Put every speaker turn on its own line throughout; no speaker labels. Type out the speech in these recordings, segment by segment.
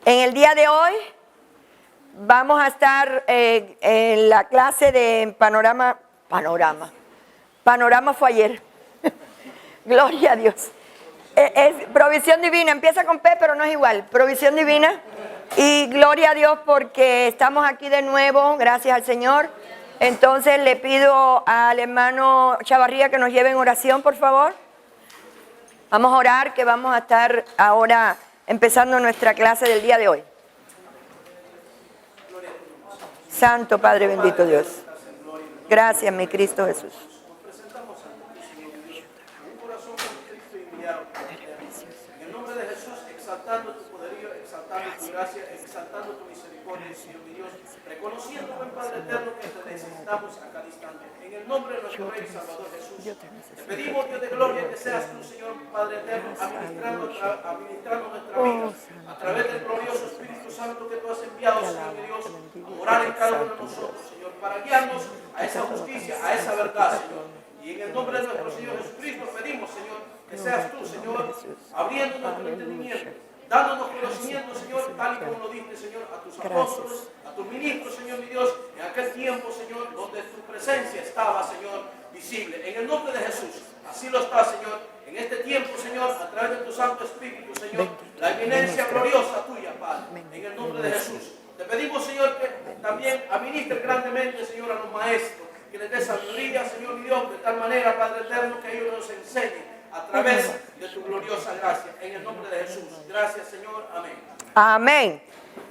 En el día de hoy vamos a estar en la clase de Panorama fue ayer. Gloria a Dios. Es provisión divina, empieza con P, pero no es igual. Provisión divina. Y gloria a Dios porque estamos aquí de nuevo, gracias al Señor. Entonces le pido al hermano Chavarría que nos lleve en oración, por favor. Vamos a orar, que vamos a estar ahora empezando nuestra clase del día de hoy. Santo Padre bendito Dios. Gracias, mi Cristo Jesús.
En el nombre de Jesús, exaltando tu poderío, exaltando tu gracia, exaltando tu misericordia, Señor mi Dios, reconociendo, buen Padre eterno, que te necesitamos a cada instante. En el nombre de nuestro Rey Salvador Jesús, te pedimos, Dios de gloria, que seas tú, Señor Padre eterno, administrando nuestra vida a través del glorioso Espíritu Santo que tú has enviado, Señor mi Dios, a morar en cada uno de nosotros, Señor, para guiarnos a esa justicia, a esa verdad, Señor. Y en el nombre de nuestro Señor Jesucristo pedimos, Señor, que seas tú, Señor, abriendo nuestro entendimiento, dándonos conocimiento, Señor, tal y como lo diste, Señor, a tus apóstoles, a tus ministros, Señor mi Dios, en aquel tiempo, Señor, donde tu presencia estaba, Señor, visible. En el nombre de Jesús, así lo está, Señor, en este tiempo, Señor, a través de tu Santo Espíritu, Señor, la eminencia gloriosa tuya, Padre, en el nombre de Jesús. Te pedimos, Señor, que también administres grandemente, Señor, a los maestros, que les dé sabiduría, Señor mi Dios, de tal manera, Padre eterno, que ellos nos enseñen a través de tu gloriosa gracia. En el nombre de Jesús. Gracias, Señor. Amén.
Amén.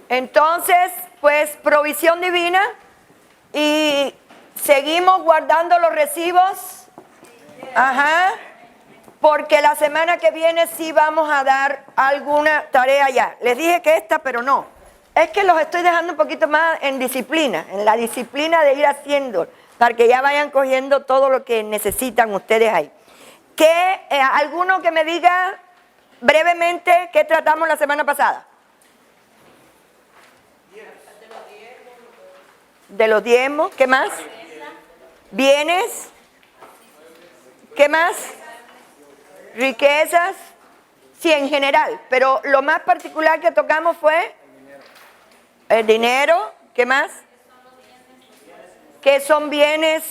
Entonces, pues, provisión divina. Y seguimos guardando los recibos. Ajá. Porque la semana que viene sí vamos a dar alguna tarea ya. Les dije que esta, pero no. Es que los estoy dejando un poquito más en disciplina, en la disciplina de ir haciendo, para que ya vayan cogiendo todo lo que necesitan ustedes ahí. ¿Alguno que me diga brevemente qué tratamos la semana pasada? De los diezmos. ¿Qué más? Bienes. ¿Qué más? Riquezas. Sí, en general. Pero lo más particular que tocamos fue el dinero. ¿Qué más? ¿Qué son bienes?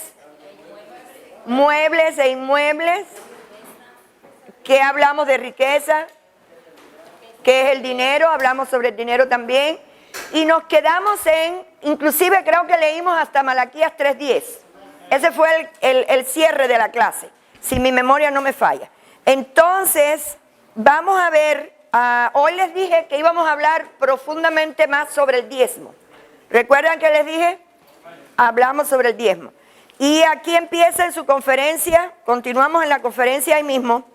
Muebles e inmuebles. ¿Qué hablamos de riqueza? ¿Qué es el dinero? Hablamos sobre el dinero también. Y nos quedamos inclusive creo que leímos hasta Malaquías 3:10. Ese fue el cierre de la clase, si mi memoria no me falla. Entonces, vamos a ver, hoy les dije que íbamos a hablar profundamente más sobre el diezmo. ¿Recuerdan que les dije? Hablamos sobre el diezmo. Y aquí empieza en su conferencia, continuamos en la conferencia ahí mismo,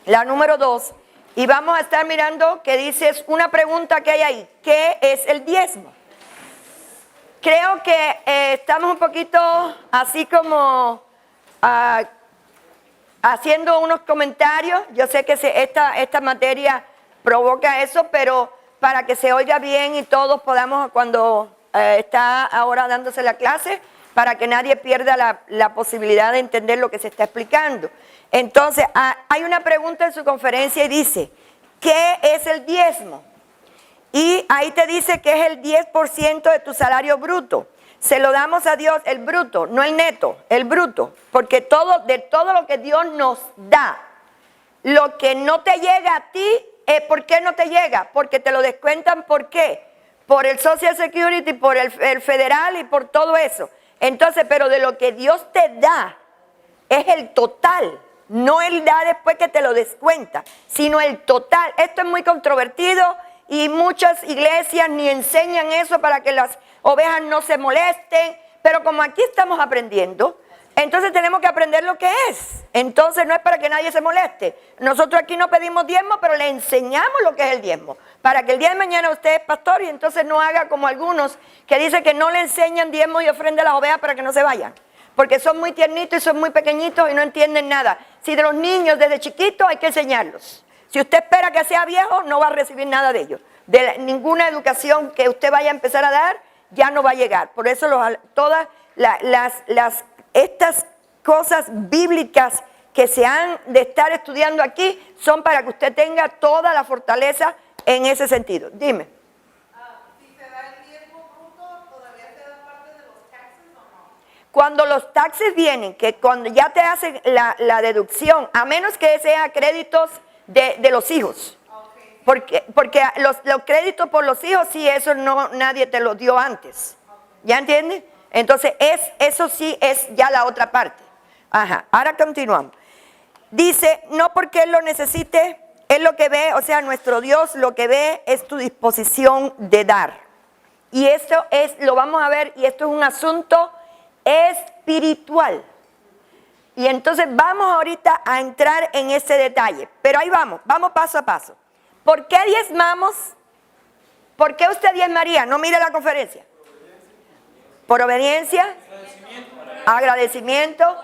la número 2, y vamos a estar mirando que dice una pregunta que hay ahí. ¿Qué es el diezmo? Creo que estamos un poquito así como haciendo unos comentarios. Yo sé que esta materia provoca eso, pero para que se oiga bien y todos podamos, cuando está ahora dándose la clase, para que nadie pierda la posibilidad de entender lo que se está explicando. Entonces, hay una pregunta en su conferencia y dice, ¿qué es el diezmo? Y ahí te dice que es el 10% de tu salario bruto. Se lo damos a Dios, el bruto, no el neto, el bruto. Porque de todo lo que Dios nos da, lo que no te llega a ti, ¿por qué no te llega? Porque te lo descuentan, ¿por qué? Por el Social Security, por el federal y por todo eso. Entonces, pero de lo que Dios te da, es el total. No el da después que te lo descuenta, sino el total. Esto es muy controvertido y muchas iglesias ni enseñan eso para que las ovejas no se molesten. Pero como aquí estamos aprendiendo, entonces tenemos que aprender lo que es. Entonces no es para que nadie se moleste. Nosotros aquí no pedimos diezmo, pero le enseñamos lo que es el diezmo. Para que el día de mañana usted es pastor y entonces no haga como algunos que dicen que no le enseñan diezmo y ofrenda a las ovejas para que no se vayan. Porque son muy tiernitos y son muy pequeñitos y no entienden nada. Si de los niños desde chiquitos hay que enseñarlos. Si usted espera que sea viejo, no va a recibir nada de ellos. Ninguna educación que usted vaya a empezar a dar, ya no va a llegar. Por eso todas estas cosas bíblicas que se han de estar estudiando aquí son para que usted tenga toda la fortaleza en ese sentido. Dime. cuando los taxes vienen, que cuando ya te hacen la deducción, a menos que sea créditos de los hijos. Porque los créditos por los hijos, sí, eso no, nadie te lo dio antes. ¿Ya entiendes? Entonces, eso sí es ya la otra parte. Ajá, ahora continuamos. Dice, no porque Él lo necesite, Él lo que ve, o sea, nuestro Dios lo que ve es tu disposición de dar. Y esto lo vamos a ver, y esto es un asunto espiritual. Y entonces vamos ahorita a entrar en ese detalle. Pero ahí vamos paso a paso. ¿Por qué diezmamos? ¿Por qué usted diezmaría? No mire la conferencia. Por obediencia, agradecimiento,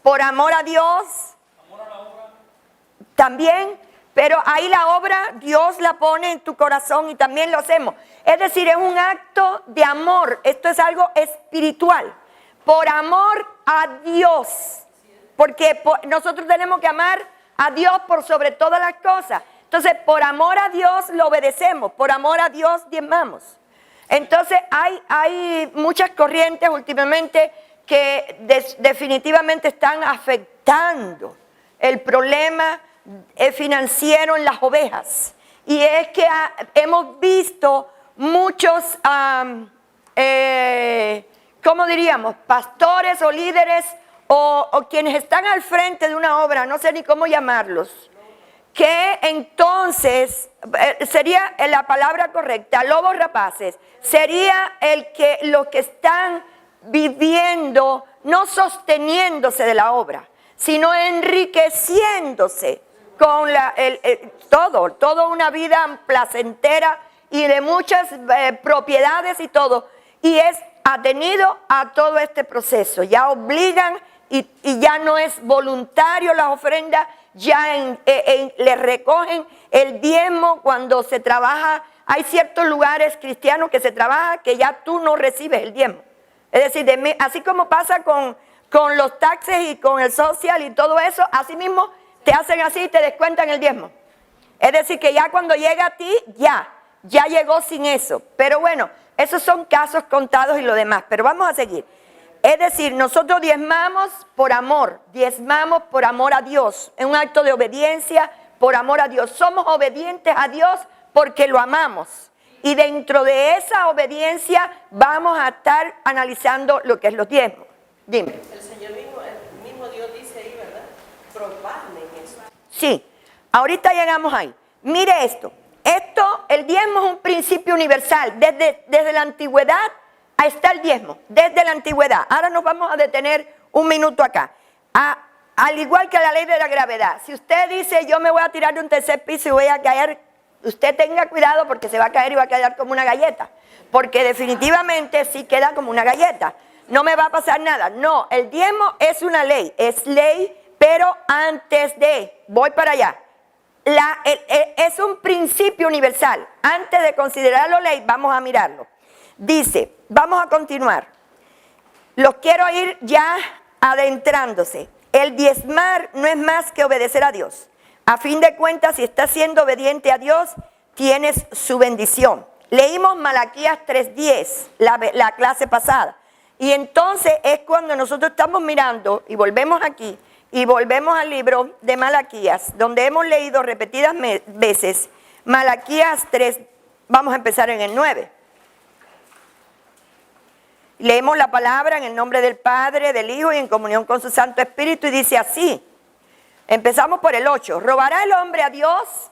por amor a Dios, también, pero ahí la obra Dios la pone en tu corazón y también lo hacemos. Es decir, es un acto de amor, esto es algo espiritual, por amor a Dios, porque nosotros tenemos que amar a Dios por sobre todas las cosas. Entonces, por amor a Dios lo obedecemos, por amor a Dios diezmamos. Entonces, hay muchas corrientes últimamente que definitivamente están afectando el problema financiero en las ovejas. Y es que hemos visto muchos, ¿cómo diríamos? Pastores o líderes o quienes están al frente de una obra, no sé ni cómo llamarlos, que entonces sería la palabra correcta, lobos rapaces, sería los que están viviendo, no sosteniéndose de la obra, sino enriqueciéndose con toda una vida placentera y de muchas propiedades y todo, y es atenido a todo este proceso, ya obligan y ya no es voluntario las ofrendas, ya le recogen el diezmo cuando se trabaja. Hay ciertos lugares cristianos que se trabaja que ya tú no recibes el diezmo. Es decir, así como pasa con los taxes y con el social y todo eso, así mismo te hacen así y te descuentan el diezmo. Es decir, que ya cuando llega a ti, ya llegó sin eso. Pero bueno, esos son casos contados y lo demás. Pero vamos a seguir. Es decir, nosotros diezmamos por amor a Dios, en un acto de obediencia por amor a Dios. Somos obedientes a Dios porque lo amamos. Y dentro de esa obediencia vamos a estar analizando lo que es los diezmos. Dime.
El Señor mismo, el mismo Dios dice ahí, ¿verdad? Propagen eso.
Sí, ahorita llegamos ahí. Mire esto, el diezmo es un principio universal. Desde la antigüedad está el diezmo, desde la antigüedad. Ahora nos vamos a detener un minuto acá. Al igual que la ley de la gravedad. Si usted dice, yo me voy a tirar de un tercer piso y voy a caer, usted tenga cuidado porque se va a caer y va a quedar como una galleta. Porque definitivamente sí queda como una galleta. No me va a pasar nada. No, el diezmo es una ley. Es ley, pero antes de, voy para allá. Es un principio universal. Antes de considerarlo ley, vamos a mirarlo. Dice, vamos a continuar. Los quiero ir ya adentrándose. El diezmar no es más que obedecer a Dios. A fin de cuentas, si estás siendo obediente a Dios, tienes su bendición. Leímos Malaquías 3:10, la clase pasada. Y entonces es cuando nosotros estamos mirando, y volvemos aquí, y volvemos al libro de Malaquías, donde hemos leído repetidas veces, Malaquías 3, vamos a empezar en el 9. Leemos la palabra en el nombre del Padre, del Hijo y en comunión con su Santo Espíritu, y dice así. Empezamos por el 8. ¿Robará el hombre a Dios?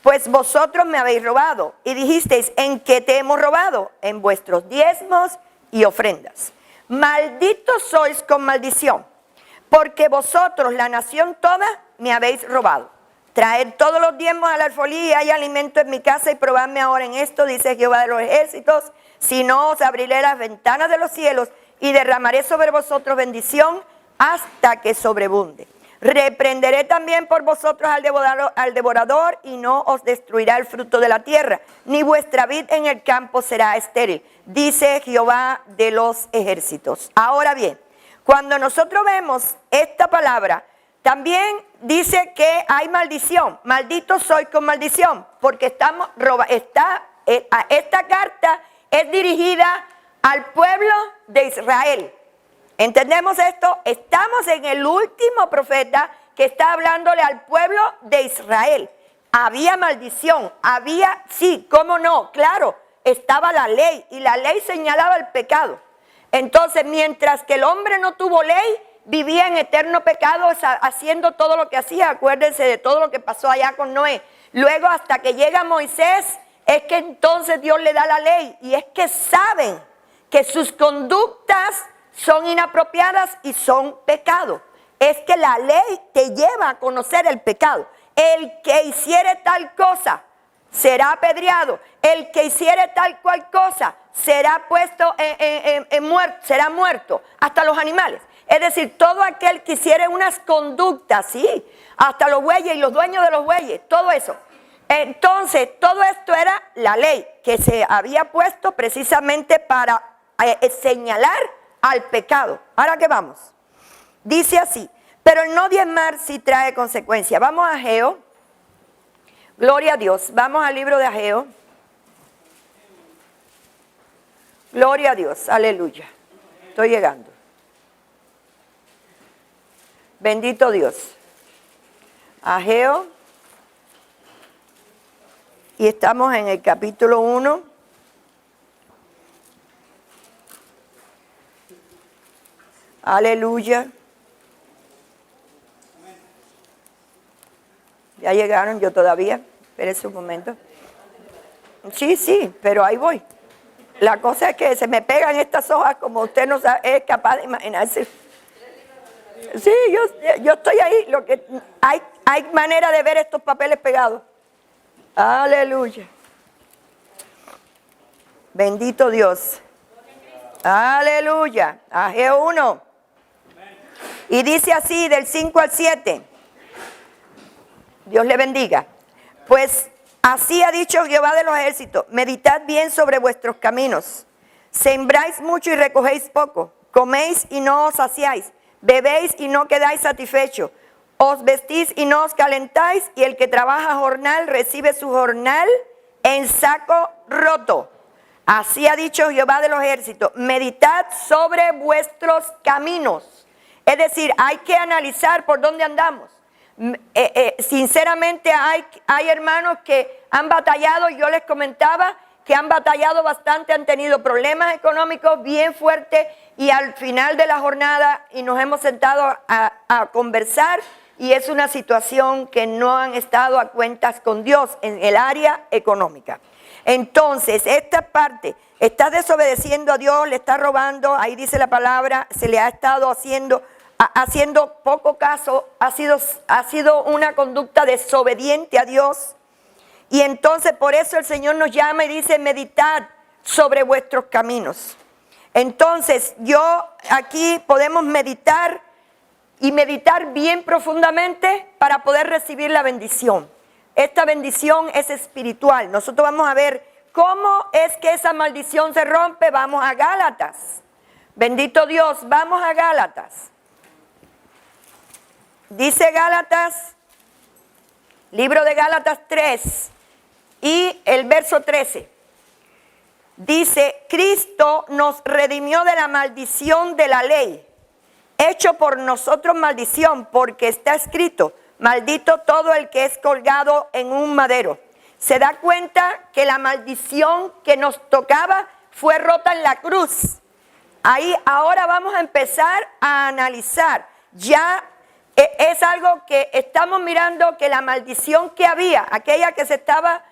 Pues vosotros me habéis robado. Y dijisteis, ¿en qué te hemos robado? En vuestros diezmos y ofrendas. Malditos sois con maldición, porque vosotros, la nación toda, me habéis robado. Traed todos los diezmos al alfolí y hay alimento en mi casa y probadme ahora en esto, dice Jehová de los ejércitos. Si no, os abriré las ventanas de los cielos y derramaré sobre vosotros bendición hasta que sobreabunde. Reprenderé también por vosotros al devorador y no os destruirá el fruto de la tierra, ni vuestra vid en el campo será estéril, dice Jehová de los ejércitos. Ahora bien, cuando nosotros vemos esta palabra, también dice que hay maldición. Maldito soy con maldición, porque esta carta es dirigida al pueblo de Israel. ¿Entendemos esto? Estamos en el último profeta que está hablándole al pueblo de Israel. Había maldición, sí, ¿cómo no? Claro, estaba la ley y la ley señalaba el pecado. Entonces, mientras que el hombre no tuvo ley, vivía en eterno pecado haciendo todo lo que hacía. Acuérdense de todo lo que pasó allá con Noé. Luego, hasta que llega Moisés, es que entonces Dios le da la ley. Y es que saben que sus conductas son inapropiadas y son pecado. Es que la ley te lleva a conocer el pecado. El que hiciere tal cosa será apedreado. El que hiciere tal cual cosa será puesto será muerto. Hasta los animales. Es decir, todo aquel que hiciere unas conductas, sí, hasta los bueyes y los dueños de los bueyes, todo eso. Entonces, todo esto era la ley que se había puesto precisamente para señalar al pecado. Ahora que vamos. Dice así, pero el no diezmar sí trae consecuencias. Vamos a Ageo. Gloria a Dios. Vamos al libro de Ageo. Gloria a Dios. Aleluya. Estoy llegando. Bendito Dios. Ageo. Y estamos en el capítulo 1. Aleluya. Ya llegaron, yo todavía. Espérense un momento. Sí, pero ahí voy. La cosa es que se me pegan estas hojas como usted no es capaz de imaginarse. Sí, yo estoy ahí. Lo que hay manera de ver estos papeles pegados. Aleluya. Bendito Dios. Aleluya. Ageo 1. Y dice así del 5 al 7. Dios le bendiga. Pues así ha dicho Jehová de los ejércitos. Meditad bien sobre vuestros caminos. Sembráis mucho y recogéis poco. Coméis y no os saciáis. Bebéis y no quedáis satisfechos. Os vestís y no os calentáis. Y el que trabaja jornal recibe su jornal en saco roto. Así ha dicho Jehová de los ejércitos. Meditad sobre vuestros caminos. Es decir, hay que analizar por dónde andamos. Sinceramente hay hermanos que han batallado, yo les comentaba que han batallado bastante, han tenido problemas económicos bien fuertes y al final de la jornada y nos hemos sentado a conversar y es una situación que no han estado a cuentas con Dios en el área económica. Entonces, esta parte, está desobedeciendo a Dios, le está robando, ahí dice la palabra, se le ha estado haciendo poco caso, ha sido una conducta desobediente a Dios. Y entonces por eso el Señor nos llama y dice, meditad sobre vuestros caminos. Entonces aquí podemos meditar y meditar bien profundamente para poder recibir la bendición. Esta bendición es espiritual. Nosotros vamos a ver cómo es que esa maldición se rompe. Vamos a Gálatas. Bendito Dios, vamos a Gálatas. Dice Gálatas, libro de Gálatas 3 y el verso 13. Dice, Cristo nos redimió de la maldición de la ley, hecho por nosotros maldición, porque está escrito, maldito todo el que es colgado en un madero. Se da cuenta que la maldición que nos tocaba fue rota en la cruz. Ahí ahora vamos a empezar a analizar. Ya es algo que estamos mirando que la maldición que había, aquella que se estaba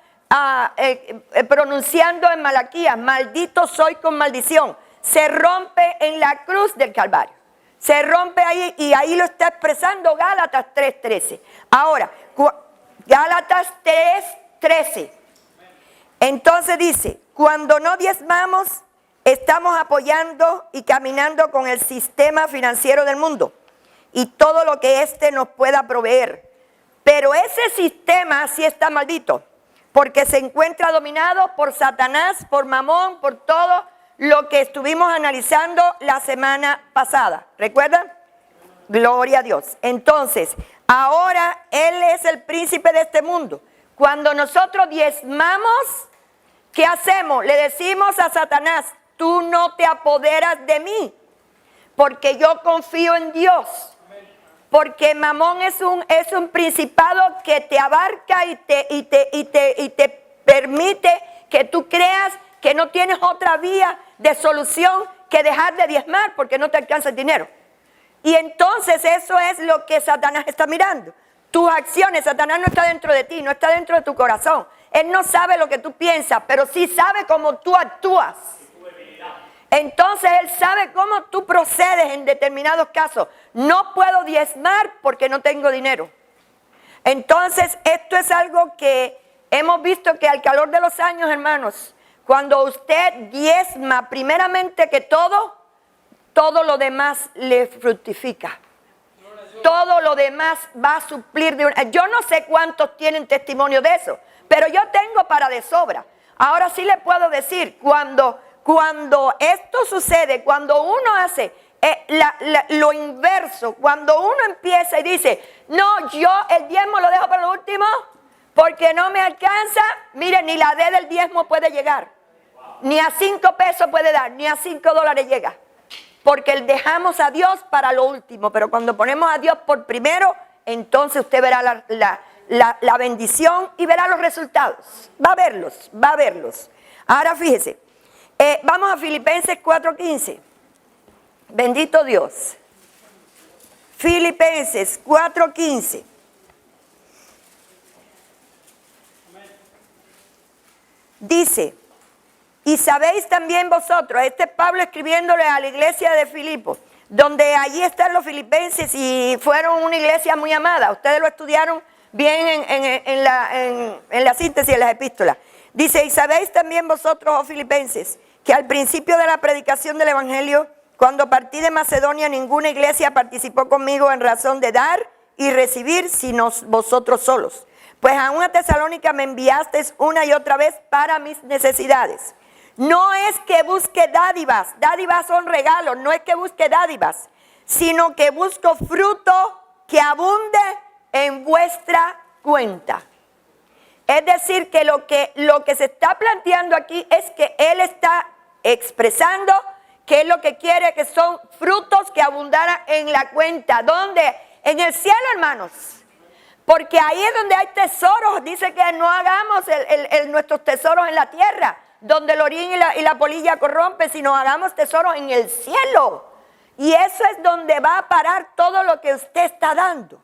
pronunciando en Malaquías, maldito soy con maldición, se rompe en la cruz del Calvario. Se rompe ahí y ahí lo está expresando Gálatas 3:13. Ahora, Gálatas 3:13. Entonces dice, cuando no diezmamos, estamos apoyando y caminando con el sistema financiero del mundo y todo lo que éste nos pueda proveer. Pero ese sistema sí está maldito, porque se encuentra dominado por Satanás, por Mamón, por todo lo que estuvimos analizando la semana pasada. ¿Recuerdan? Gloria a Dios. Entonces, ahora Él es el príncipe de este mundo. Cuando nosotros diezmamos, ¿qué hacemos? Le decimos a Satanás, tú no te apoderas de mí. porque yo confío en Dios. Porque Mamón es un principado que te abarca y te permite que tú creas que no tienes otra vía de solución que dejar de diezmar porque no te alcanza el dinero. Y entonces eso es lo que Satanás está mirando. Tus acciones, Satanás no está dentro de ti, no está dentro de tu corazón. Él no sabe lo que tú piensas, pero sí sabe cómo tú actúas. Entonces Él sabe cómo tú procedes en determinados casos. No puedo diezmar porque no tengo dinero. Entonces esto es algo que hemos visto que al calor de los años, hermanos, cuando usted diezma primeramente que todo lo demás le fructifica. Todo lo demás va a suplir de una. Yo no sé cuántos tienen testimonio de eso, pero yo tengo para de sobra. Ahora sí le puedo decir, cuando esto sucede, cuando uno hace lo inverso, cuando uno empieza y dice, no, yo el diezmo lo dejo para lo último porque no me alcanza, mire, ni la D del diezmo puede llegar, ni a 5 pesos puede dar, ni a $5 llega, porque dejamos a Dios para lo último, pero cuando ponemos a Dios por primero, entonces usted verá la bendición y verá los resultados, va a verlos. Ahora fíjese. Vamos a Filipenses 4:15. Bendito Dios. Filipenses 4:15. Dice, y sabéis también vosotros, este es Pablo escribiéndole a la iglesia de Filipo, donde allí están los filipenses y fueron una iglesia muy amada. Ustedes lo estudiaron bien en la síntesis de las epístolas. Dice, y sabéis también vosotros, oh filipenses, que al principio de la predicación del Evangelio, cuando partí de Macedonia, ninguna iglesia participó conmigo en razón de dar y recibir, sino vosotros solos. Pues a una Tesalónica me enviasteis una y otra vez para mis necesidades. No es que busque dádivas son regalos, no es que busque dádivas, sino que busco fruto que abunde en vuestra cuenta. Es decir, que lo que se está planteando aquí es que Él está expresando que es lo que quiere, que son frutos que abundaran en la cuenta. ¿Dónde? En el cielo, hermanos. Porque ahí es donde hay tesoros. Dice que no hagamos nuestros tesoros en la tierra, donde el orín y la polilla corrompen, sino hagamos tesoros en el cielo. Y eso es donde va a parar todo lo que usted está dando.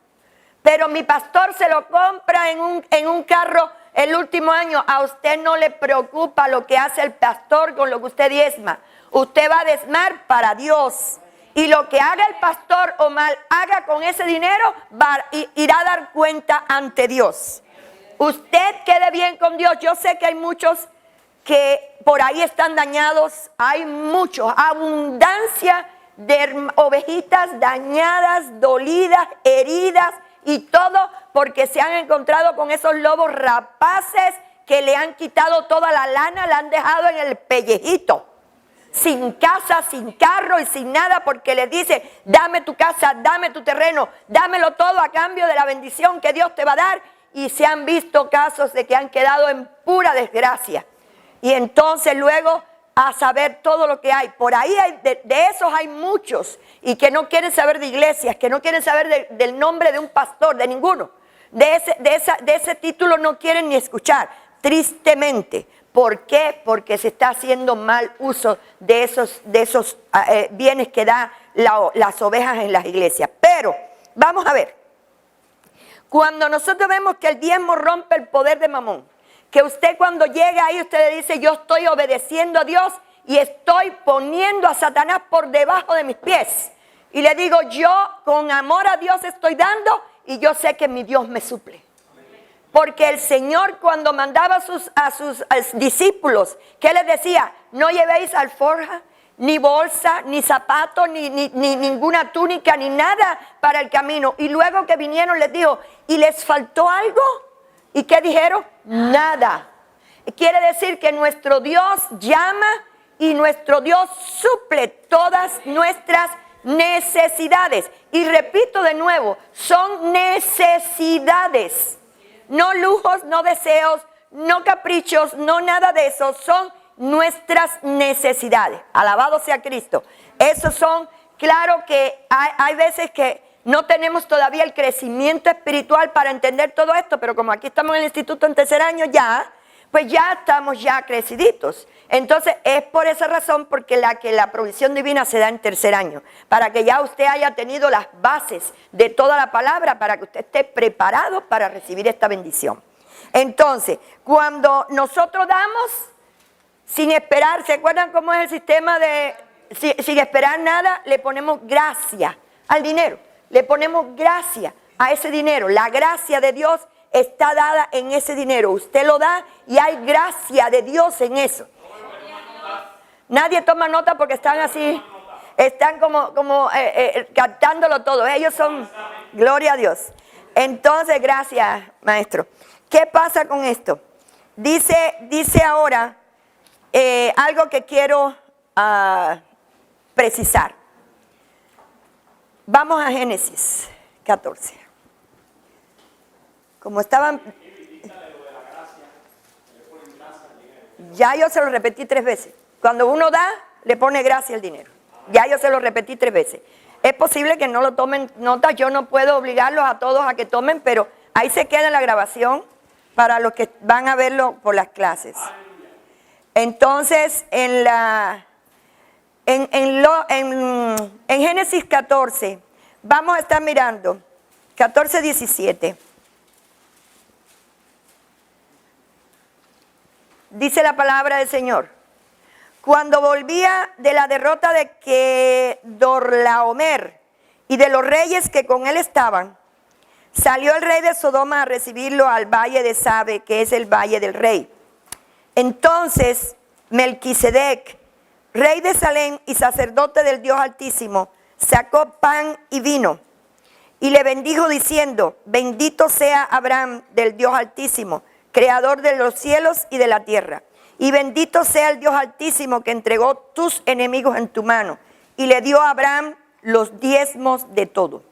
Pero mi pastor se lo compra en un carro el último año. A usted no le preocupa lo que hace el pastor con lo que usted diezma. Usted va a diezmar para Dios. Y lo que haga el pastor o mal haga con ese dinero, irá a dar cuenta ante Dios. Usted quede bien con Dios. Yo sé que hay muchos que por ahí están dañados. Hay muchos, abundancia de ovejitas dañadas, dolidas, heridas. Y todo porque se han encontrado con esos lobos rapaces que le han quitado toda la lana, la han dejado en el pellejito. Sin casa, sin carro y sin nada, porque les dice, dame tu casa, dame tu terreno, dámelo todo a cambio de la bendición que Dios te va a dar. Y se han visto casos de que han quedado en pura desgracia. Y entonces luego a saber todo lo que hay. Por ahí de esos hay muchos y que no quieren saber de iglesias, que no quieren saber del nombre de un pastor, de ninguno. De ese título no quieren ni escuchar, tristemente. ¿Por qué? Porque se está haciendo mal uso de esos bienes que dan las ovejas en las iglesias. Pero vamos a ver, cuando nosotros vemos que el diezmo rompe el poder de Mamón, que usted cuando llega ahí, usted le dice, yo estoy obedeciendo a Dios y estoy poniendo a Satanás por debajo de mis pies. Y le digo, yo con amor a Dios estoy dando y yo sé que mi Dios me suple. Porque el Señor cuando mandaba a sus discípulos, ¿qué les decía? No llevéis alforja, ni bolsa, ni zapato, ni ninguna túnica, ni nada para el camino. Y luego que vinieron les dijo, ¿y les faltó algo? ¿Y qué dijeron? Nada. Quiere decir que nuestro Dios llama y nuestro Dios suple todas nuestras necesidades. Y repito de nuevo, son necesidades. No lujos, no deseos, no caprichos, no nada de eso. Son nuestras necesidades. Alabado sea Cristo. Esos son claro que hay veces que no tenemos todavía el crecimiento espiritual para entender todo esto, pero como aquí estamos en el instituto en tercer año ya, pues ya estamos ya creciditos. Entonces es por esa razón porque la provisión divina se da en tercer año, para que ya usted haya tenido las bases de toda la palabra, para que usted esté preparado para recibir esta bendición. Entonces, cuando nosotros damos sin esperar, ¿se acuerdan cómo es el sistema de sin esperar nada? Le ponemos gracia al dinero, le ponemos gracia a ese dinero. La gracia de Dios está dada en ese dinero. Usted lo da y hay gracia de Dios en eso. Nadie toma nota porque están así, están como captándolo todo. Ellos son, gloria a Dios. Entonces, gracias, maestro. ¿Qué pasa con esto? Dice ahora algo que quiero precisar. Vamos a Génesis 14. Como estaban... Ya yo se lo repetí 3 veces. Cuando uno da, le pone gracia al dinero. Ya yo se lo repetí 3 veces. Es posible que no lo tomen nota, yo no puedo obligarlos a todos a que tomen, pero ahí se queda la grabación para los que van a verlo por las clases. Entonces, en Génesis 14, vamos a estar mirando 14:17. Dice la palabra del Señor: cuando volvía de la derrota de Kedorlaomer y de los reyes que con él estaban, salió el rey de Sodoma a recibirlo al valle de Sabe, que es el valle del rey. Entonces Melquisedec, rey de Salem y sacerdote del Dios Altísimo, sacó pan y vino y le bendijo diciendo: bendito sea Abraham del Dios Altísimo, creador de los cielos y de la tierra. Y bendito sea el Dios Altísimo que entregó tus enemigos en tu mano. Y le dio a Abraham los diezmos de todo.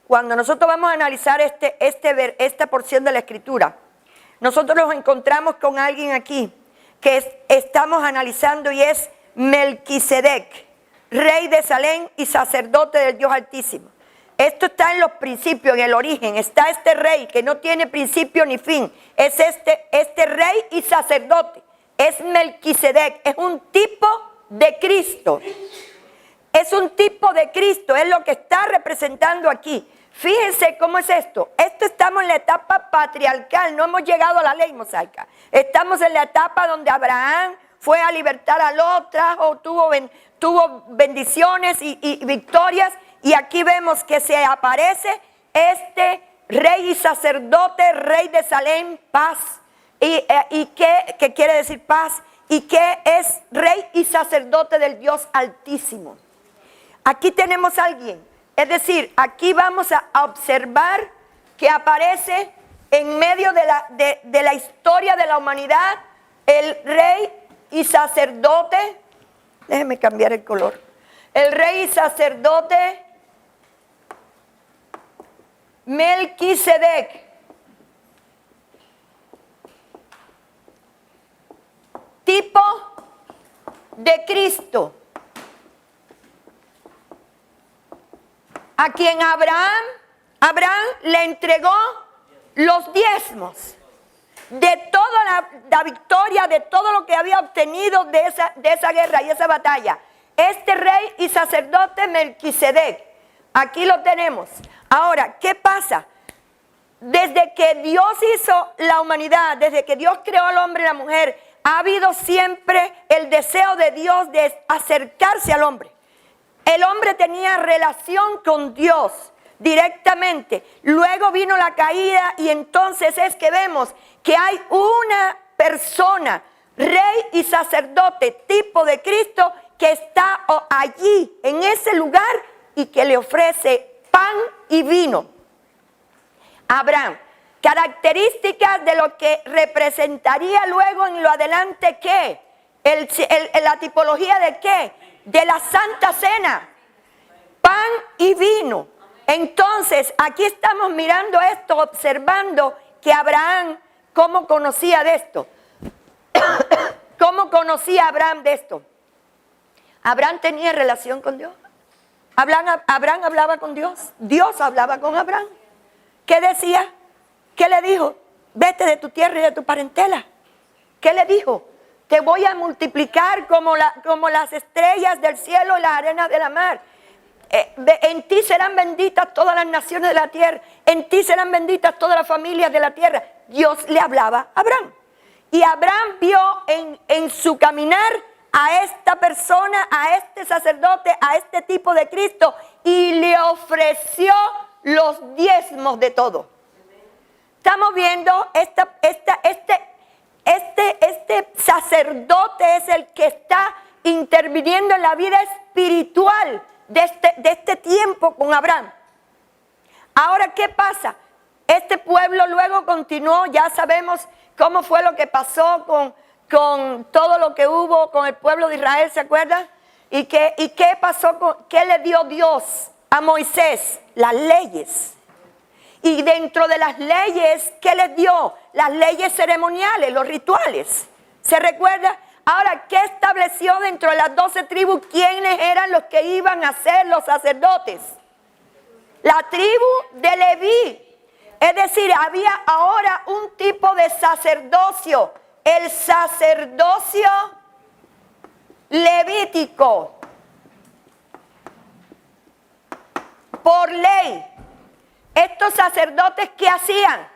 Cuando nosotros vamos a analizar esta porción de la Escritura, nosotros nos encontramos con alguien aquí que estamos analizando, y es Melquisedec, rey de Salem y sacerdote del Dios Altísimo. Esto está en los principios, en el origen. Está este rey que no tiene principio ni fin. Es este rey y sacerdote. Es Melquisedec. Es un tipo de Cristo. Es un tipo de Cristo. Es lo que está representando aquí. Fíjense cómo es esto. Estamos en la etapa patriarcal. No hemos llegado a la ley mosaica. Estamos en la etapa donde Abraham fue a libertar a Lot, tuvo bendiciones y victorias. Y aquí vemos que se aparece este rey y sacerdote, rey de Salem, paz. ¿Y qué quiere decir paz? Y que es rey y sacerdote del Dios Altísimo. Aquí tenemos a alguien. Es decir, aquí vamos a observar que aparece en medio de la historia de la humanidad el rey y sacerdote. Déjenme cambiar el color. El rey y sacerdote Melquisedec. Tipo de Cristo. A quien Abraham le entregó los diezmos de toda la victoria, de todo lo que había obtenido de esa guerra y esa batalla. Este rey y sacerdote Melquisedec. Aquí lo tenemos. Ahora, ¿qué pasa? Desde que Dios hizo la humanidad, desde que Dios creó al hombre y la mujer, ha habido siempre el deseo de Dios de acercarse al hombre. El hombre tenía relación con Dios directamente. Luego vino la caída y entonces es que vemos que hay una persona, rey y sacerdote, tipo de Cristo, que está allí, en ese lugar, y que le ofrece pan y vino. Abraham, características de lo que representaría luego en lo adelante, ¿qué? La tipología de ¿qué? De la Santa Cena, pan y vino. Entonces, aquí estamos mirando esto, observando que Abraham, ¿cómo conocía de esto? ¿Cómo conocía Abraham de esto? Abraham tenía relación con Dios. Abraham hablaba con Dios. Dios hablaba con Abraham. ¿Qué decía? ¿Qué le dijo? Vete de tu tierra y de tu parentela. ¿Qué le dijo? Te voy a multiplicar como las estrellas del cielo y las arenas de la mar. En ti serán benditas todas las naciones de la tierra. En ti serán benditas todas las familias de la tierra. Dios le hablaba a Abraham. Y Abraham vio en su caminar a esta persona, a este sacerdote, a este tipo de Cristo, y le ofreció los diezmos de todo. Estamos viendo este sacerdote es el que está interviniendo en la vida espiritual de este tiempo con Abraham. Ahora, ¿qué pasa? Este pueblo luego continuó, ya sabemos cómo fue lo que pasó con todo lo que hubo con el pueblo de Israel, ¿se acuerdan? ¿Y qué pasó? ¿Qué le dio Dios a Moisés? Las leyes. Y dentro de las leyes, ¿qué les dio? Las leyes ceremoniales, los rituales. ¿Se recuerda? Ahora, ¿qué estableció dentro de las 12 tribus? ¿Quiénes eran los que iban a ser los sacerdotes? La tribu de Leví. Es decir, había ahora un tipo de sacerdocio, el sacerdocio levítico. Por ley. Estos sacerdotes, ¿qué hacían?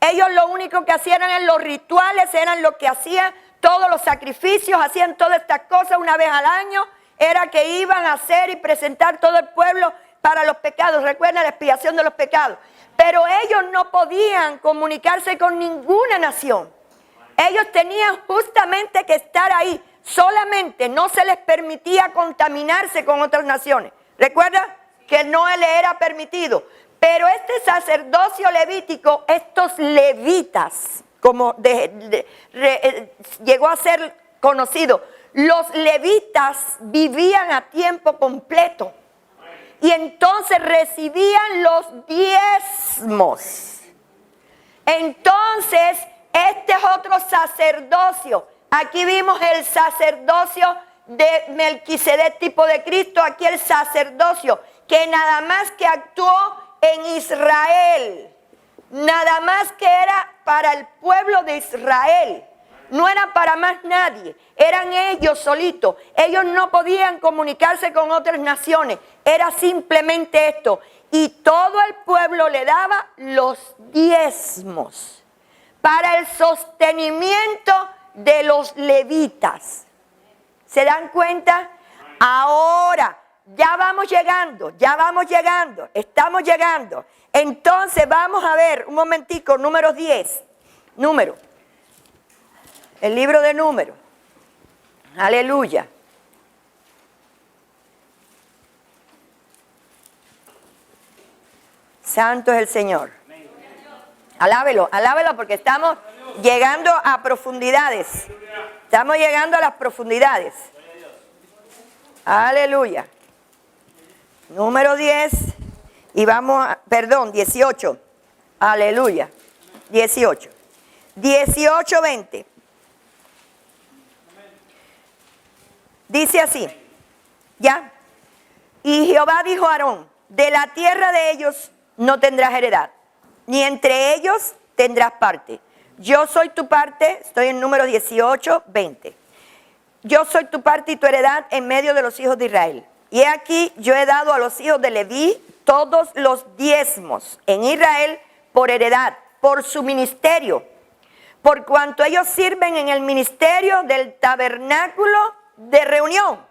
Ellos lo único que hacían eran los rituales, eran lo que hacían, todos los sacrificios, hacían todas estas cosas una vez al año, era que iban a hacer y presentar todo el pueblo para los pecados. Recuerden la expiación de los pecados. Pero ellos no podían comunicarse con ninguna nación. Ellos tenían justamente que estar ahí. Solamente no se les permitía contaminarse con otras naciones. ¿Recuerda? Que no le era permitido. Pero este sacerdocio levítico, estos levitas, como llegó a ser conocido, los levitas vivían a tiempo completo. Y entonces recibían los diezmos. Entonces, este es otro sacerdocio. Aquí vimos el sacerdocio de Melquisedec, tipo de Cristo. Aquí el sacerdocio que nada más que actuó en Israel. Nada más que era para el pueblo de Israel. No era para más nadie. Eran ellos solitos. Ellos no podían comunicarse con otras naciones. Era simplemente esto. Y todo el pueblo le daba los diezmos para el sostenimiento de los levitas. ¿Se dan cuenta? Ahora, ya vamos llegando, estamos llegando. Entonces vamos a ver un momentico, número 10. Número. El libro de Números. Aleluya. Santo es el Señor. Alábelo, alábelo porque estamos llegando a profundidades. Estamos llegando a las profundidades. Aleluya. Número 10. Y vamos a, 18. Aleluya. 18. 18, 20. Dice así. ¿Ya? Y Jehová dijo a Aarón, de la tierra de ellos no tendrás heredad, ni entre ellos tendrás parte. Yo soy tu parte, estoy en número 18, 20. Yo soy tu parte y tu heredad en medio de los hijos de Israel. Y he aquí, yo he dado a los hijos de Leví todos los diezmos en Israel por heredad, por su ministerio, por cuanto ellos sirven en el ministerio del tabernáculo de reunión.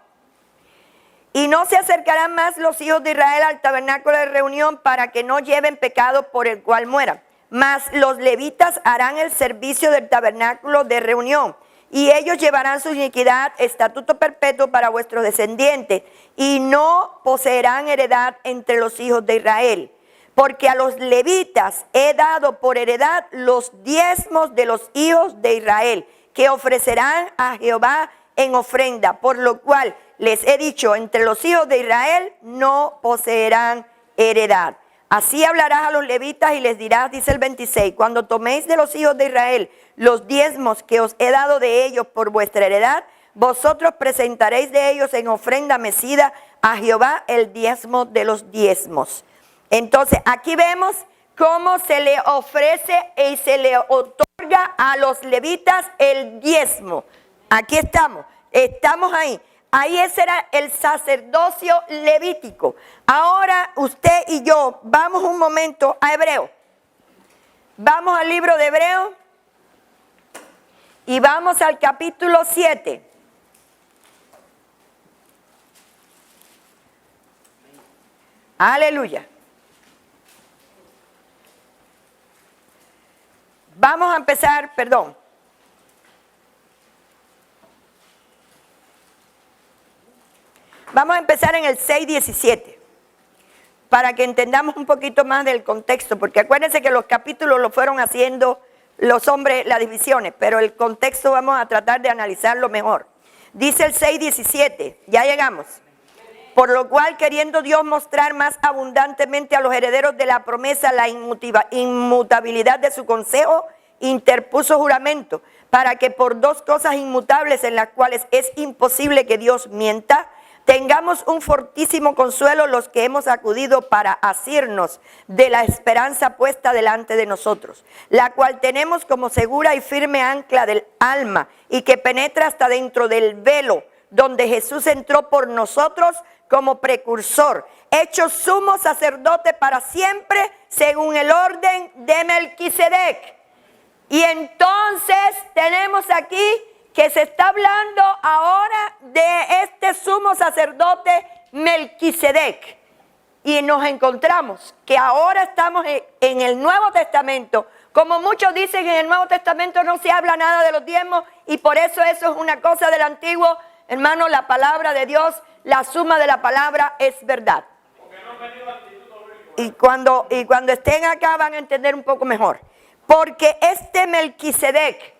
Y no se acercarán más los hijos de Israel al tabernáculo de reunión para que no lleven pecado por el cual mueran. Mas los levitas harán el servicio del tabernáculo de reunión. Y ellos llevarán su iniquidad, estatuto perpetuo para vuestros descendientes, y no poseerán heredad entre los hijos de Israel. Porque a los levitas he dado por heredad los diezmos de los hijos de Israel, que ofrecerán a Jehová en ofrenda, por lo cual les he dicho, entre los hijos de Israel no poseerán heredad. Así hablarás a los levitas y les dirás, dice el 26, cuando toméis de los hijos de Israel los diezmos que os he dado de ellos por vuestra heredad, vosotros presentaréis de ellos en ofrenda mecida a Jehová el diezmo de los diezmos. Entonces, aquí vemos cómo se le ofrece y se le otorga a los levitas el diezmo. Aquí estamos ahí. Ahí ese era el sacerdocio levítico. Ahora usted y yo vamos un momento a Hebreo. Vamos al libro de Hebreo y vamos al capítulo 7. Aleluya. Vamos a empezar, Vamos a empezar en el 6:17, para que entendamos un poquito más del contexto, porque acuérdense que los capítulos lo fueron haciendo los hombres, las divisiones, pero el contexto vamos a tratar de analizarlo mejor. Dice el 6:17, ya llegamos. Por lo cual, queriendo Dios mostrar más abundantemente a los herederos de la promesa la inmutabilidad de su consejo, interpuso juramento, para que por dos cosas inmutables en las cuales es imposible que Dios mienta, tengamos un fortísimo consuelo los que hemos acudido para asirnos de la esperanza puesta delante de nosotros, la cual tenemos como segura y firme ancla del alma y que penetra hasta dentro del velo, donde Jesús entró por nosotros como precursor, hecho sumo sacerdote para siempre, según el orden de Melquisedec. Y entonces tenemos aquí que se está hablando ahora de este sumo sacerdote Melquisedec. Y nos encontramos que ahora estamos en el Nuevo Testamento. Como muchos dicen, en el Nuevo Testamento no se habla nada de los diezmos y por eso es una cosa del Antiguo. Hermano, la palabra de Dios, la suma de la palabra es verdad. Y cuando estén acá van a entender un poco mejor. Porque este Melquisedec,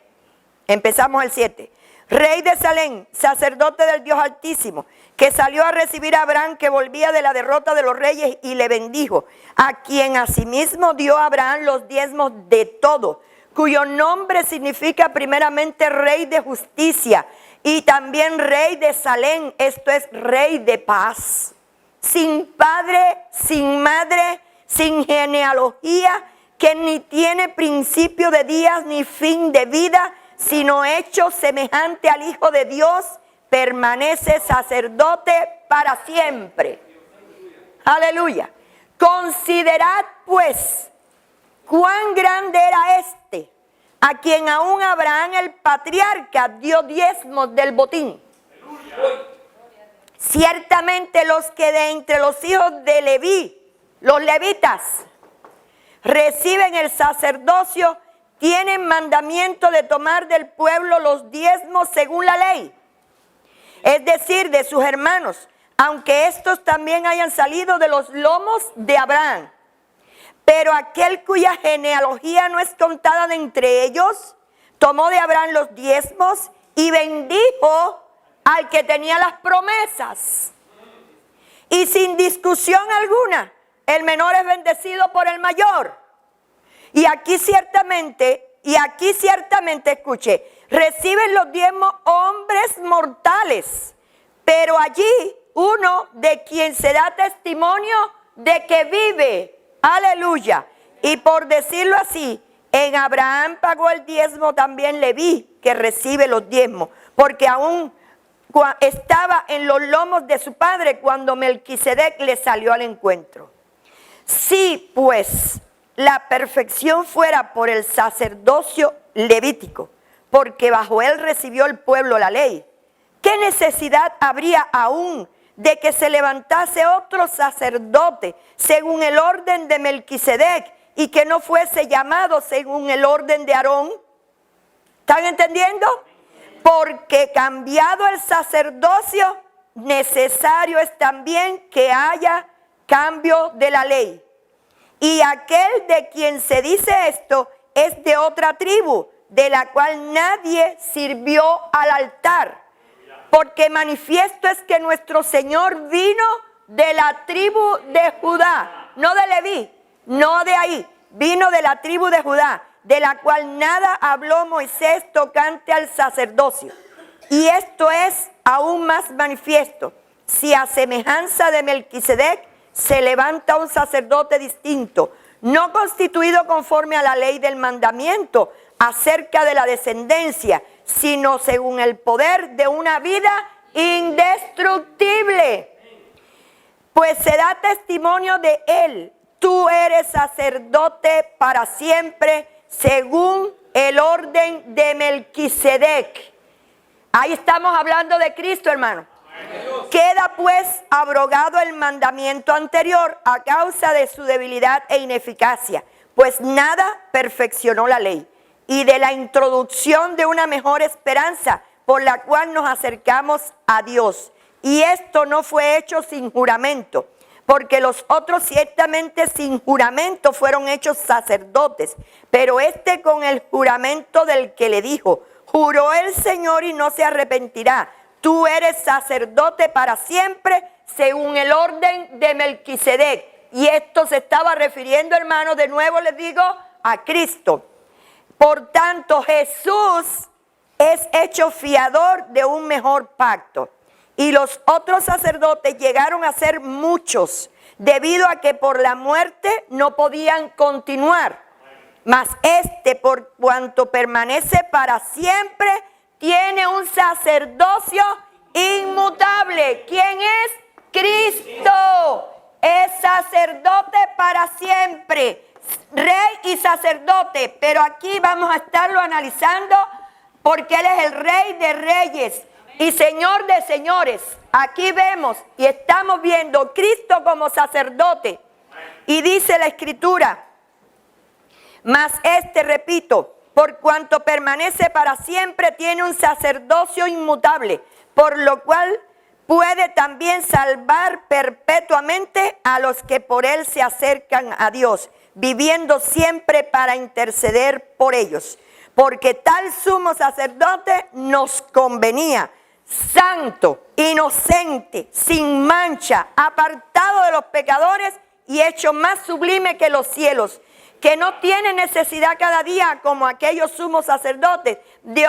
empezamos el 7, rey de Salem, sacerdote del Dios Altísimo, que salió a recibir a Abraham que volvía de la derrota de los reyes y le bendijo, a quien asimismo dio a Abraham los diezmos de todo, cuyo nombre significa primeramente rey de justicia y también rey de Salem, esto es rey de paz, sin padre, sin madre, sin genealogía, que ni tiene principio de días ni fin de vida, sino hecho semejante al Hijo de Dios, permanece sacerdote para siempre. Aleluya. Considerad pues cuán grande era este, a quien aún Abraham el patriarca dio diezmos del botín. Ciertamente los que de entre los hijos de Leví, los levitas, reciben el sacerdocio, tienen mandamiento de tomar del pueblo los diezmos según la ley, es decir, de sus hermanos, aunque estos también hayan salido de los lomos de Abraham. Pero aquel cuya genealogía no es contada de entre ellos, tomó de Abraham los diezmos y bendijo al que tenía las promesas. Y sin discusión alguna, el menor es bendecido por el mayor. Y aquí ciertamente, escuche, reciben los diezmos hombres mortales, pero allí uno de quien se da testimonio de que vive. Aleluya. Y por decirlo así, en Abraham pagó el diezmo también Leví, que recibe los diezmos, porque aún estaba en los lomos de su padre cuando Melquisedec le salió al encuentro. Si pues la perfección fuera por el sacerdocio levítico, porque bajo él recibió el pueblo la ley, ¿qué necesidad habría aún de que se levantase otro sacerdote según el orden de Melquisedec y que no fuese llamado según el orden de Aarón? ¿Están entendiendo? Porque cambiado el sacerdocio, necesario es también que haya cambio de la ley. Y aquel de quien se dice esto es de otra tribu, de la cual nadie sirvió al altar. Porque manifiesto es que nuestro Señor vino de la tribu de Judá, no de Leví, no de ahí, vino de la tribu de Judá, de la cual nada habló Moisés tocante al sacerdocio, Y esto es aún más manifiesto, si a semejanza de Melquisedec se levanta un sacerdote distinto, no constituido conforme a la ley del mandamiento acerca de la descendencia, sino según el poder de una vida indestructible. Pues se da testimonio de él, tú eres sacerdote para siempre, según el orden de Melquisedec. Ahí estamos hablando de Cristo, hermano. Queda pues abrogado el mandamiento anterior a causa de su debilidad e ineficacia, pues nada perfeccionó la ley, y de la introducción de una mejor esperanza por la cual nos acercamos a Dios. Y esto no fue hecho sin juramento, porque los otros ciertamente sin juramento fueron hechos sacerdotes, pero este con el juramento del que le dijo, juró el Señor y no se arrepentirá, tú eres sacerdote para siempre, según el orden de Melquisedec. Y esto se estaba refiriendo, hermanos, de nuevo les digo, a Cristo. Por tanto, Jesús es hecho fiador de un mejor pacto. Y los otros sacerdotes llegaron a ser muchos, debido a que por la muerte no podían continuar. Mas este, por cuanto permanece para siempre, tiene un sacerdocio inmutable. ¿Quién es? Cristo. Es sacerdote para siempre. Rey y sacerdote. Pero aquí vamos a estarlo analizando porque Él es el Rey de reyes y Señor de señores. Aquí vemos y estamos viendo Cristo como sacerdote. Y dice la Escritura, mas este, repito, por cuanto permanece para siempre, tiene un sacerdocio inmutable, por lo cual puede también salvar perpetuamente a los que por él se acercan a Dios, viviendo siempre para interceder por ellos. Porque tal sumo sacerdote nos convenía, santo, inocente, sin mancha, apartado de los pecadores y hecho más sublime que los cielos, que no tiene necesidad cada día, como aquellos sumos sacerdotes, de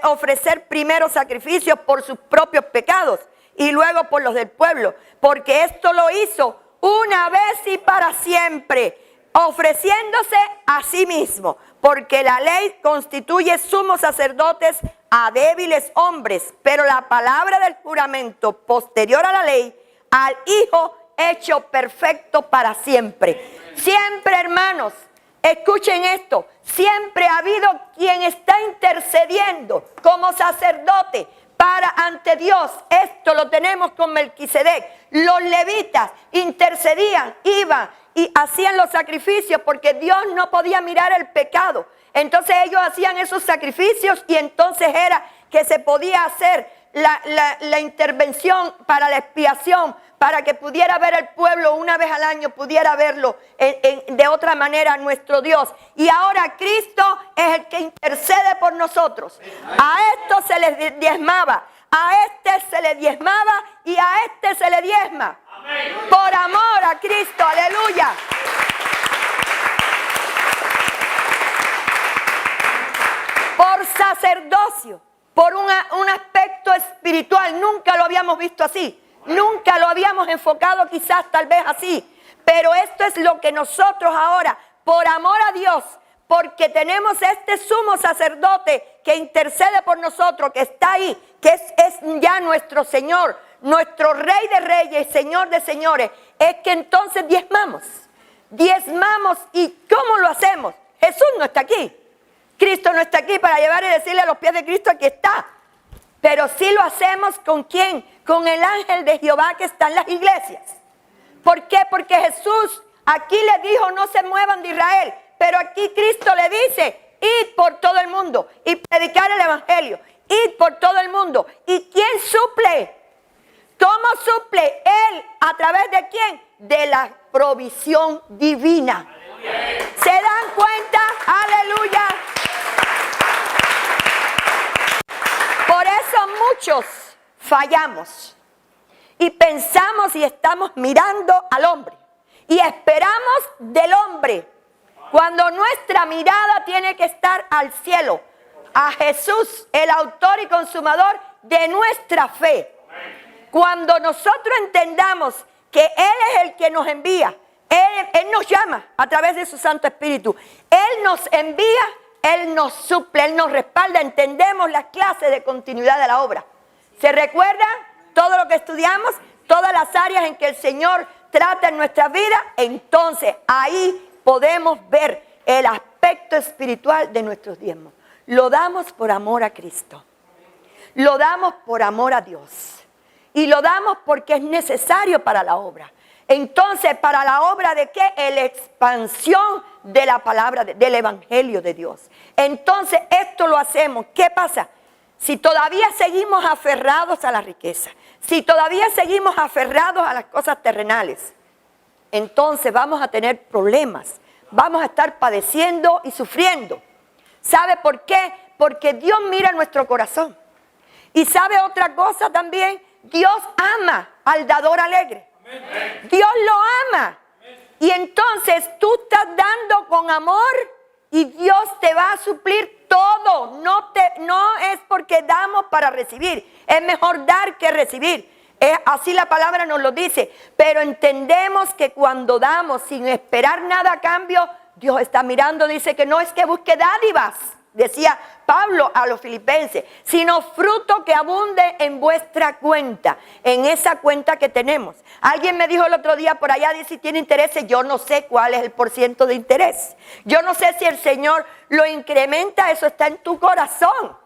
ofrecer primero sacrificios por sus propios pecados y luego por los del pueblo, porque esto lo hizo una vez y para siempre, ofreciéndose a sí mismo, porque la ley constituye sumos sacerdotes a débiles hombres, pero la palabra del juramento posterior a la ley, al Hijo hecho perfecto para siempre. Siempre, hermanos, escuchen esto, siempre ha habido quien está intercediendo como sacerdote para ante Dios. Esto lo tenemos con Melquisedec. Los levitas intercedían, iban y hacían los sacrificios porque Dios no podía mirar el pecado. Entonces ellos hacían esos sacrificios y entonces era que se podía hacer la intervención para la expiación, para que pudiera ver el pueblo una vez al año, pudiera verlo de otra manera nuestro Dios. Y ahora Cristo es el que intercede por nosotros. A esto se les diezmaba, a este se le diezmaba y a este se le diezma. Por amor a Cristo, aleluya. Por sacerdocio, por un aspecto espiritual, nunca lo habíamos visto así. Nunca lo habíamos enfocado quizás tal vez así, pero esto es lo que nosotros ahora, por amor a Dios, porque tenemos este sumo sacerdote que intercede por nosotros, que está ahí, que es ya nuestro Señor, nuestro Rey de reyes, Señor de señores, es que entonces diezmamos. ¿Y cómo lo hacemos? Jesús no está aquí, Cristo no está aquí para llevar y decirle a los pies de Cristo, aquí está. Pero sí lo hacemos ¿con quién? Con el ángel de Jehová que está en las iglesias. ¿Por qué? Porque Jesús aquí le dijo no se muevan de Israel. Pero aquí Cristo le dice id por todo el mundo y predicar el evangelio. Id por todo el mundo. ¿Y quién suple? ¿Cómo suple? Él, ¿a través de quién? De la provisión divina. ¿Se dan cuenta? Aleluya. Por eso muchos fallamos y pensamos y estamos mirando al hombre y esperamos del hombre cuando nuestra mirada tiene que estar al cielo, a Jesús, el autor y consumador de nuestra fe. Cuando nosotros entendamos que Él es el que nos envía, Él nos llama a través de su Santo Espíritu, Él nos envía, Él nos suple, Él nos respalda, entendemos las clases de continuidad de la obra. ¿Se recuerda todo lo que estudiamos? Todas las áreas en que el Señor trata en nuestra vida, entonces ahí podemos ver el aspecto espiritual de nuestros diezmos. Lo damos por amor a Cristo. Lo damos por amor a Dios. Y lo damos porque es necesario para la obra. Entonces, ¿para la obra de qué? La expansión de la palabra, del Evangelio de Dios. Entonces, esto lo hacemos. ¿Qué pasa? Si todavía seguimos aferrados a la riqueza, si todavía seguimos aferrados a las cosas terrenales, entonces vamos a tener problemas. Vamos a estar padeciendo y sufriendo. ¿Sabe por qué? Porque Dios mira nuestro corazón. Y ¿sabe otra cosa también? Dios ama al dador alegre. Dios lo ama. Y entonces tú estás dando con amor y Dios te va a suplir todo. No es porque damos para recibir. Es mejor dar que recibir. Así la palabra nos lo dice. Pero entendemos que cuando damos sin esperar nada a cambio, Dios está mirando, dice que no es que busque dádivas, decía Pablo a los filipenses, sino fruto que abunde en vuestra cuenta, en esa cuenta que tenemos. Alguien me dijo el otro día por allá, dice, si tiene intereses, yo no sé cuál es el % de interés. Yo no sé si el Señor lo incrementa, eso está en tu corazón.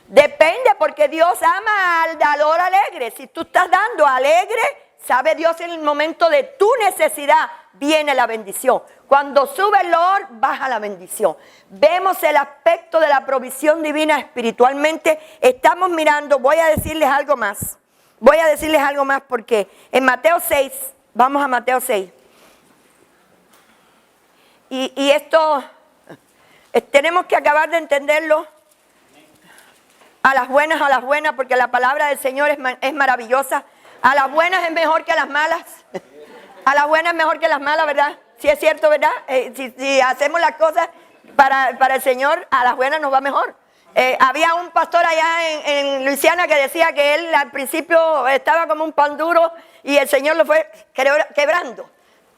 Depende, porque Dios ama al dador alegre. Si tú estás dando alegre, sabe Dios en el momento de tu necesidad viene la bendición. Cuando sube el loor, baja la bendición. Vemos el aspecto de la provisión divina espiritualmente. Estamos mirando, voy a decirles algo más. Voy a decirles algo más porque en Mateo 6, vamos a Mateo 6. Y esto tenemos que acabar de entenderlo. A las buenas, porque la palabra del Señor es maravillosa. A las buenas es mejor que a las malas. A las buenas es mejor que las malas, ¿verdad? Sí es cierto, ¿verdad? Si hacemos las cosas para el Señor, a las buenas nos va mejor. Había un pastor allá en Luisiana que decía que él al principio estaba como un pan duro y el Señor lo fue quebrando.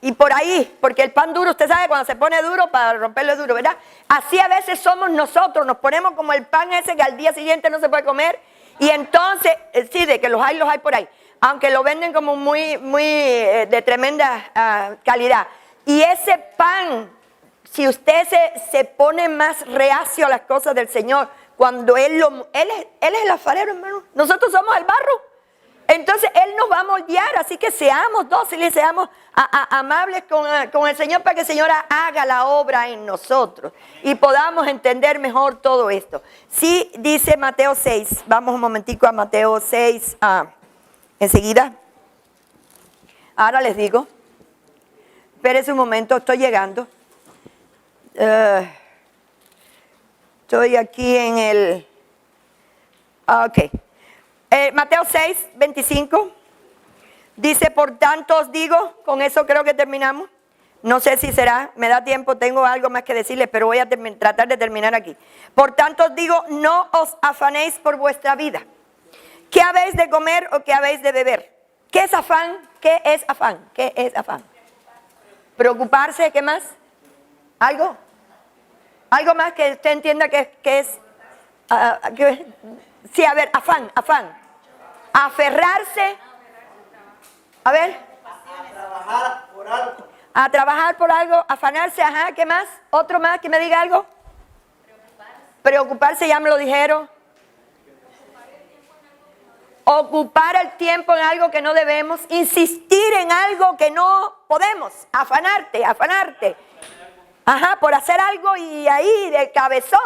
Y por ahí, porque el pan duro, usted sabe, cuando se pone duro, para romperlo es duro, ¿verdad? Así a veces somos nosotros, nos ponemos como el pan ese que al día siguiente no se puede comer. Y entonces, sí, de que los hay por ahí. Aunque lo venden como muy de tremenda calidad. Y ese pan, si usted se pone más reacio a las cosas del Señor, cuando Él es el alfarero, hermano. Nosotros somos el barro. Entonces Él nos va a moldear, así que seamos dóciles, seamos amables con el Señor para que el Señor haga la obra en nosotros y podamos entender mejor todo esto. Sí, dice Mateo 6, vamos un momentico a Mateo 6, enseguida. Ahora les digo, espérense un momento, estoy llegando. Estoy aquí en el... Ok. Mateo 6, 25, dice, por tanto os digo, con eso creo que terminamos, no sé si será, me da tiempo, tengo algo más que decirles, pero voy a tratar de terminar aquí. Por tanto os digo, no os afanéis por vuestra vida, ¿qué habéis de comer o qué habéis de beber? ¿Qué es afán? ¿Qué es afán? ¿Qué es afán? Preocuparse, ¿qué más? ¿Algo? ¿Algo más que usted entienda que es? Sí, a ver, afán. Aferrarse. A ver. A trabajar por algo, afanarse, ajá, ¿qué más? ¿Otro más que me diga algo? Preocuparse, ya me lo dijeron. Ocupar el tiempo en algo que no debemos, insistir en algo que no podemos, afanarte. Ajá, por hacer algo y ahí de cabezón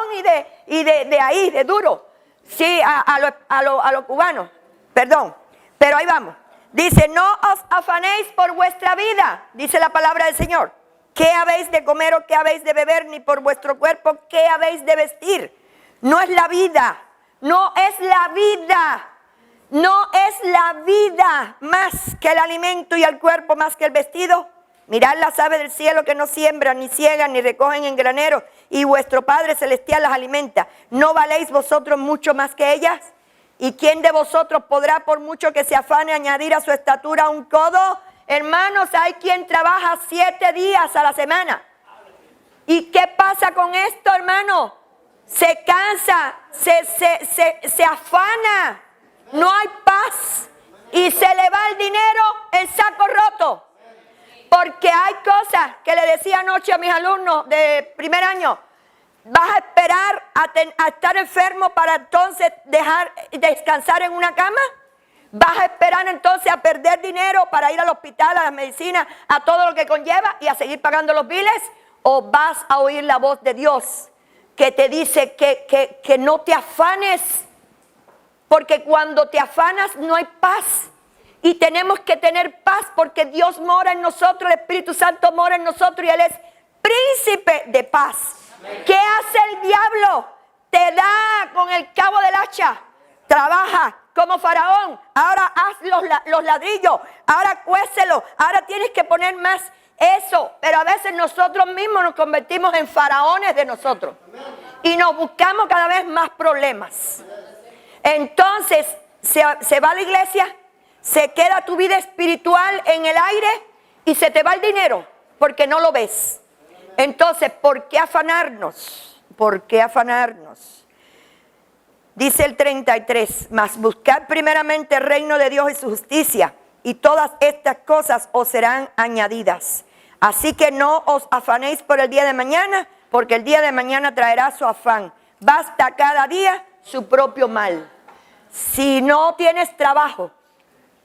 y de ahí, de duro. Sí, a lo cubano, perdón, pero ahí vamos. Dice, no os afanéis por vuestra vida, dice la palabra del Señor. ¿Qué habéis de comer o qué habéis de beber? Ni por vuestro cuerpo, ¿qué habéis de vestir? No es la vida más que el alimento y el cuerpo más que el vestido. Mirad las aves del cielo que no siembran, ni ciegan, ni recogen en graneros, y vuestro Padre Celestial las alimenta. ¿No valéis vosotros mucho más que ellas? ¿Y quién de vosotros podrá, por mucho que se afane, añadir a su estatura un codo? Hermanos, hay quien trabaja 7 días a la semana. ¿Y qué pasa con esto, hermano? Se cansa, se afana, no hay paz y se le va el dinero en saco roto. Porque hay cosas que le decía anoche a mis alumnos de primer año. Vas a esperar a estar enfermo para entonces dejar descansar en una cama. Vas a esperar entonces a perder dinero para ir al hospital, a las medicinas, a todo lo que conlleva y a seguir pagando los biles. O vas a oír la voz de Dios que te dice que no te afanes. Porque cuando te afanas no hay paz. Y tenemos que tener paz porque Dios mora en nosotros, el Espíritu Santo mora en nosotros y Él es príncipe de paz. ¿Qué hace el diablo? Te da con el cabo del hacha. Trabaja como faraón. Ahora haz los ladrillos. Ahora cuécelo. Ahora tienes que poner más eso. Pero a veces nosotros mismos nos convertimos en faraones de nosotros. Y nos buscamos cada vez más problemas. Entonces se va a la iglesia. Se queda tu vida espiritual en el aire y se te va el dinero porque no lo ves. Entonces, ¿por qué afanarnos? ¿Por qué afanarnos? Dice el 33, mas buscad primeramente el reino de Dios y su justicia, y todas estas cosas os serán añadidas. Así que no os afanéis por el día de mañana, porque el día de mañana traerá su afán. Basta cada día su propio mal. Si no tienes trabajo,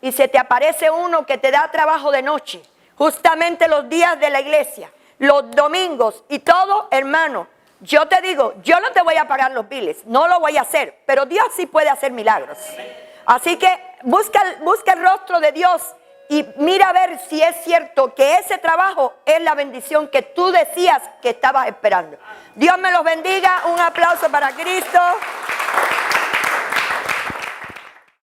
y se te aparece uno que te da trabajo de noche, justamente los días de la iglesia, los domingos y todo, hermano, yo te digo, yo no te voy a pagar los biles, no lo voy a hacer, pero Dios sí puede hacer milagros. Así que busca el rostro de Dios y mira a ver si es cierto que ese trabajo es la bendición que tú decías que estabas esperando. Dios me los bendiga, un aplauso para Cristo.